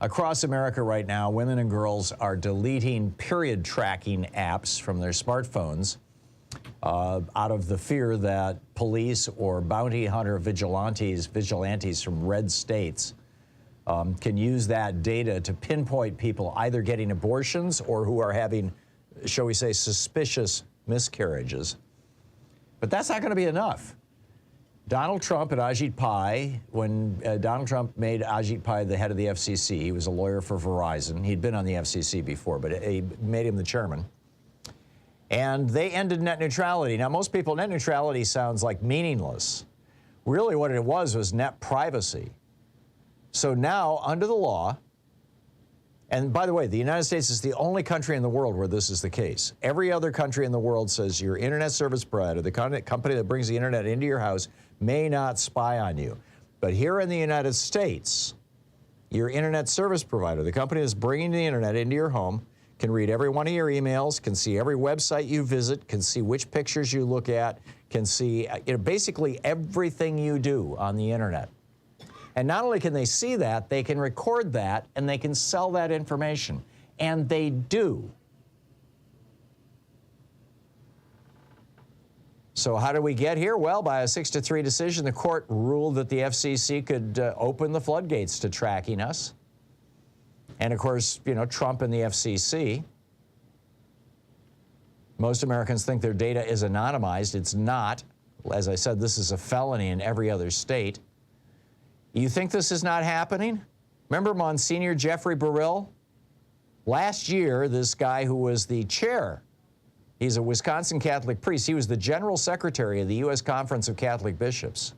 Across America right now, women and girls are deleting period tracking apps from their smartphones out of the fear that police or bounty hunter vigilantes from red states can use that data to pinpoint people either getting abortions or who are having, shall we say, suspicious miscarriages. But that's not going to be enough. Donald Trump and Ajit Pai, when Donald Trump made Ajit Pai the head of the FCC, he was a lawyer for Verizon. He'd been on the FCC before, but he made him the chairman. And they ended net neutrality. Now, most people, net neutrality sounds like meaningless. Really what it was net privacy. So now, under the law, and by the way, the United States is the only country in the world where this is the case. Every other country in the world says your internet service provider, the company that brings the internet into your house, may not spy on you. But here in the United States, your internet service provider, the company that's bringing the internet into your home, can read every one of your emails, can see every website you visit, can see which pictures you look at, can see basically everything you do on the internet. And not only can they see that, they can record that and they can sell that information. And they do. So how did we get here? Well, by a 6-3 decision, the court ruled that the FCC could open the floodgates to tracking us. And of course, you know, Trump and the FCC. Most Americans think their data is anonymized. It's not. As I said, this is a felony in every other state. You think this is not happening? Remember Monsignor Jeffrey Burrill? Last year, this guy who was the chair, he's a Wisconsin Catholic priest, he was the general secretary of the U.S. Conference of Catholic Bishops,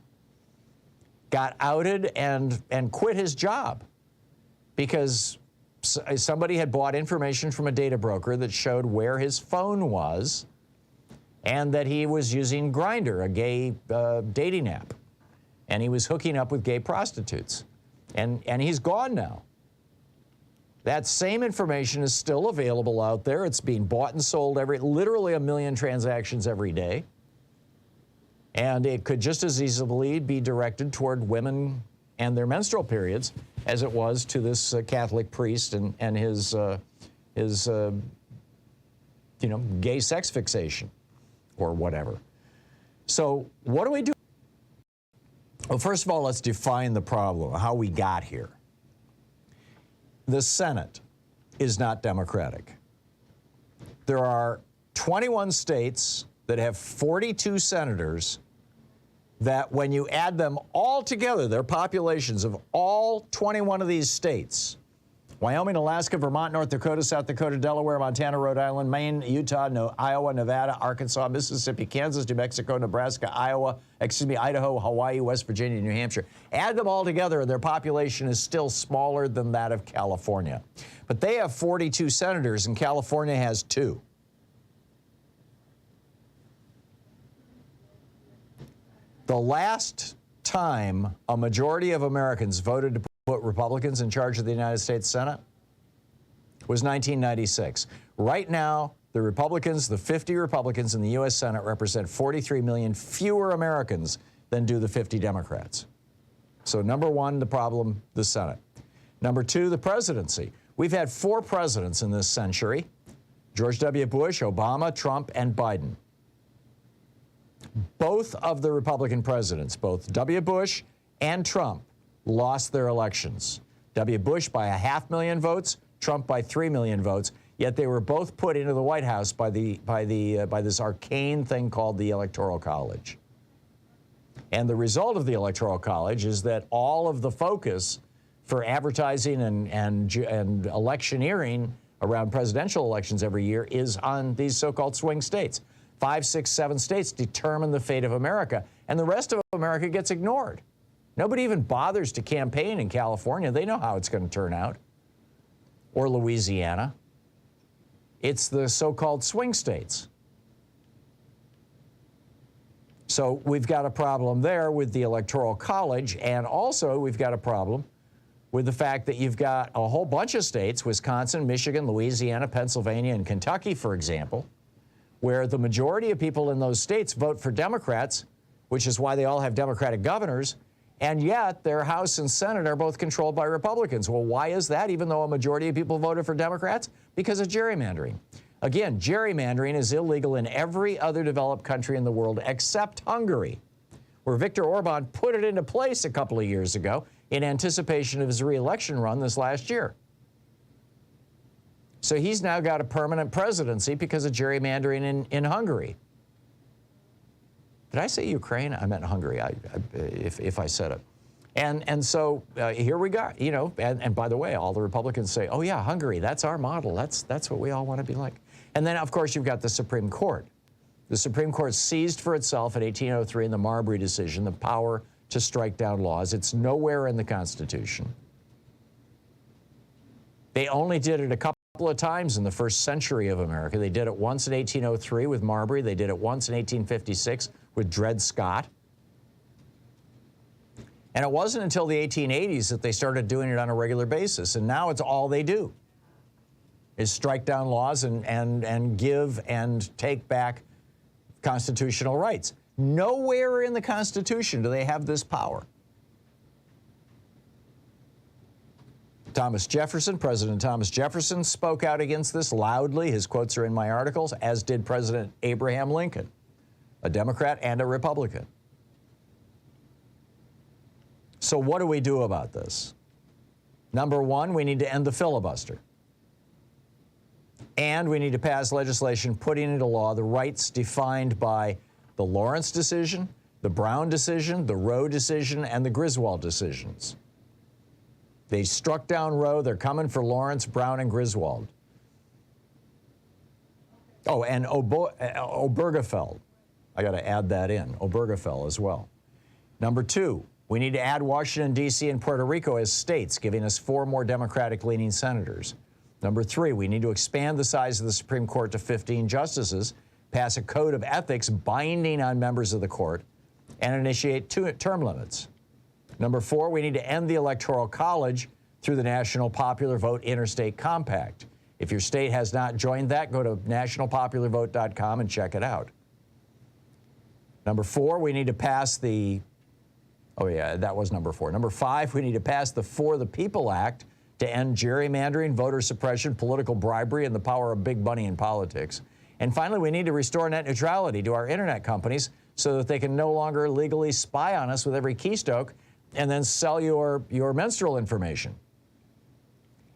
got outed and quit his job because somebody had bought information from a data broker that showed where his phone was and that he was using Grindr, a gay dating app. And he was hooking up with gay prostitutes. And he's gone now. That same information is still available out there. It's being bought and sold literally 1 million transactions every day. And it could just as easily be directed toward women and their menstrual periods as it was to this Catholic priest and his gay sex fixation or whatever. So what do we do? Well, first of all, let's define the problem, how we got here. The Senate is not Democratic. There are 21 states that have 42 senators that when you add them all together, their populations of all 21 of these states, Wyoming, Alaska, Vermont, North Dakota, South Dakota, Delaware, Montana, Rhode Island, Maine, Utah, Iowa, Nevada, Arkansas, Mississippi, Kansas, New Mexico, Nebraska, Idaho, Hawaii, West Virginia, New Hampshire. Add them all together, and their population is still smaller than that of California. But they have 42 senators, and California has 2. The last time a majority of Americans voted to put Republicans in charge of the United States Senate was 1996. Right now, the Republicans, the 50 Republicans in the U.S. Senate represent 43 million fewer Americans than do the 50 Democrats. So number one, the problem, the Senate. Number two, the presidency. We've had 4 presidents in this century: George W. Bush, Obama, Trump, and Biden. Both of the Republican presidents, both W. Bush and Trump, lost their elections. W. Bush by 500,000 votes, Trump by 3 million votes, yet they were both put into the White House by this arcane thing called the Electoral College. And the result of the Electoral College is that all of the focus for advertising and electioneering around presidential elections every year is on these so-called swing states. 5, 6, 7 states determine the fate of America, and the rest of America gets ignored. Nobody even bothers to campaign in California. They know how it's going to turn out. Or Louisiana. It's the so-called swing states. So we've got a problem there with the Electoral College, and also we've got a problem with the fact that you've got a whole bunch of states, Wisconsin, Michigan, Louisiana, Pennsylvania, and Kentucky, for example, where the majority of people in those states vote for Democrats, which is why they all have Democratic governors. And yet their House and Senate are both controlled by Republicans. Well, why is that, even though a majority of people voted for Democrats? Because of gerrymandering. Again, gerrymandering is illegal in every other developed country in the world except Hungary, where Viktor Orban put it into place a couple of years ago in anticipation of his re-election run this last year. So he's now got a permanent presidency because of gerrymandering in Hungary. Did I say Ukraine? I meant Hungary, if I said it. And so here we go, you know, and by the way, all the Republicans say, oh yeah, Hungary, that's our model. That's what we all want to be like. And then, of course, you've got the Supreme Court. The Supreme Court seized for itself in 1803 in the Marbury decision the power to strike down laws. It's nowhere in the Constitution. They only did it a couple of times in the first century of America. They did it once in 1803 with Marbury. They did it once in 1856 with Dred Scott. And it wasn't until the 1880s that they started doing it on a regular basis. And now it's all they do is strike down laws and give and take back constitutional rights. Nowhere in the Constitution do they have this power. President Thomas Jefferson spoke out against this loudly. His quotes are in my articles, as did President Abraham Lincoln, a Democrat and a Republican. So what do we do about this? Number one, we need to end the filibuster. And we need to pass legislation putting into law the rights defined by the Lawrence decision, the Brown decision, the Roe decision, and the Griswold decisions. They struck down Roe. They're coming for Lawrence, Brown, and Griswold. Oh, and Obergefell. I got to add that in, Obergefell as well. Number two, we need to add Washington, D.C. and Puerto Rico as states, giving us 4 more Democratic-leaning senators. Number three, we need to expand the size of the Supreme Court to 15 justices, pass a code of ethics binding on members of the court, and initiate 2 term limits. Number four, we need to end the Electoral College through the National Popular Vote Interstate Compact. If your state has not joined that, go to nationalpopularvote.com and check it out. Number four, we need to pass the, oh yeah, that was number four. Number five, we need to pass the For the People Act to end gerrymandering, voter suppression, political bribery, and the power of big money in politics. And finally, we need to restore net neutrality to our internet companies so that they can no longer legally spy on us with every keystroke and then sell your menstrual information.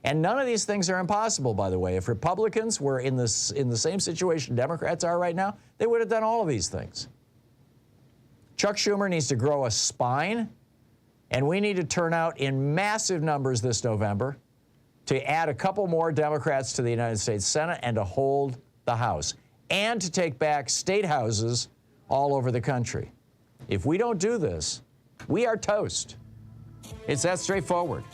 And none of these things are impossible, by the way. If Republicans were in the same situation Democrats are right now, they would have done all of these things. Chuck Schumer needs to grow a spine, and we need to turn out in massive numbers this November to add a couple more Democrats to the United States Senate and to hold the House, and to take back state houses all over the country. If we don't do this, we are toast. It's that straightforward.